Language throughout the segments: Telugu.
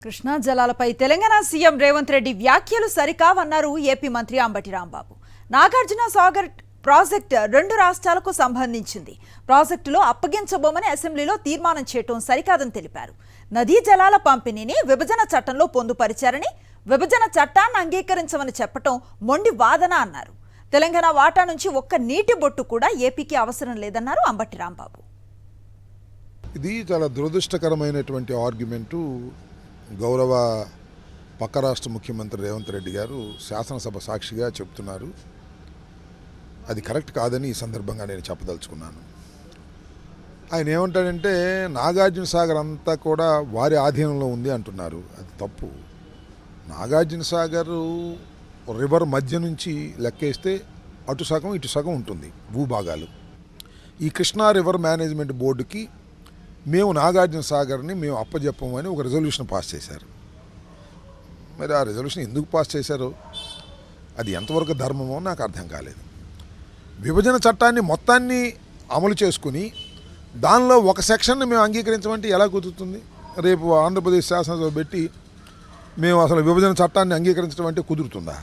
కృష్ణా జలాలపై తెలంగాణ సీఎం రేవంత్ రెడ్డి వ్యాఖ్యలు సరికావన్నారు ఏపీ మంత్రి అంబటి రాంబాబు. నాగార్జున సాగర్ ప్రాజెక్టు రెండు రాష్ట్రాలకు సంబంధించింది. ప్రాజెక్టులో అప్పగించబోమని అసెంబ్లీలో తీర్మానం చేయటం సరికాదని తెలిపారు. నదీ జలాల పంపిణీని విభజన చట్టంలో పొందుపరిచారని, విభజన చట్టాన్ని అంగీకరించమని చెప్పటం మొండి వాదన అన్నారు. తెలంగాణ వాటా నుంచి ఒక్క నీటి బొట్టు కూడా ఏపీకి అవసరం లేదన్నారు అంబటి రాంబాబు. ఇది చాలా దురదృష్టకరమైనటువంటి ఆర్గ్యుమెంటు. గౌరవ పక్క రాష్ట్ర ముఖ్యమంత్రి రేవంత్ రెడ్డి గారు శాసనసభ సాక్షిగా చెప్తున్నారు. అది కరెక్ట్ కాదని ఈ సందర్భంగా నేను చెప్పదలుచుకున్నాను. ఆయన ఏమంటాడంటే నాగార్జున సాగర్ అంతా కూడా వారి ఆధీనంలో ఉంది అంటున్నారు. అది తప్పు. నాగార్జున సాగర్ రివర్ మధ్య నుంచి లెక్కేస్తే అటు సగం ఇటు సగం ఉంటుంది భూభాగాలు. ఈ కృష్ణా రివర్ మేనేజ్మెంట్ బోర్డుకి మేము నాగార్జున సాగర్ని మేము అప్పజెప్పమని ఒక రెజల్యూషన్ పాస్ చేశారు. మరి ఆ రెజల్యూషన్ ఎందుకు పాస్ చేశారో, అది ఎంతవరకు ధర్మమో నాకు అర్థం కాలేదు. విభజన చట్టాన్ని మొత్తాన్ని అమలు చేసుకుని దానిలో ఒక సెక్షన్ని మేము అంగీకరించమంటే ఎలా కుదురుతుంది? రేపు ఆంధ్రప్రదేశ్ శాసనసభ పెట్టి మేము అసలు విభజన చట్టాన్ని అంగీకరించడం అంటే కుదురుతుందా?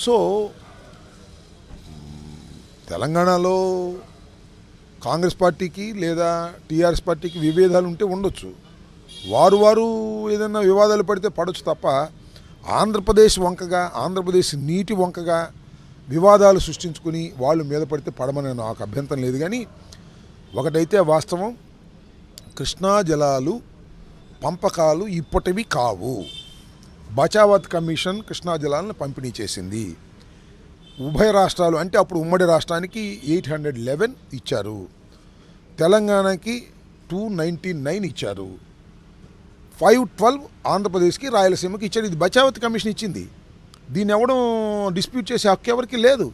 సో తెలంగాణలో కాంగ్రెస్ పార్టీకి లేదా టీఆర్ఎస్ పార్టీకి విభేదాలు ఉంటే ఉండొచ్చు. వారు ఏదైనా వివాదాలు పడితే పడవచ్చు తప్ప ఆంధ్రప్రదేశ్ వంకగా, ఆంధ్రప్రదేశ్ నీటి వంకగా వివాదాలు సృష్టించుకుని వాళ్ళు మీద పడితే పడమని నాకు అభ్యంతరం లేదు. కానీ ఒకటైతే వాస్తవం, కృష్ణా జలాలు పంపకాలు ఇప్పటివి కావు. బచావత్ కమిషన్ కృష్ణా జలాలను పంపిణీ చేసింది. ఉభయ రాష్ట్రాలు అంటే అప్పుడు ఉమ్మడి రాష్ట్రానికి 811 ఇచ్చారు, తెలంగాణకి 299 ఇచ్చారు, 512 ఆంధ్రప్రదేశ్కి రాయలసీమకి ఇచ్చారు. ఇది బచావత్ కమిషన్ ఇచ్చింది. దీన్ని ఎవడం డిస్ప్యూట్ చేసే హక్కు ఎవరికి లేదు.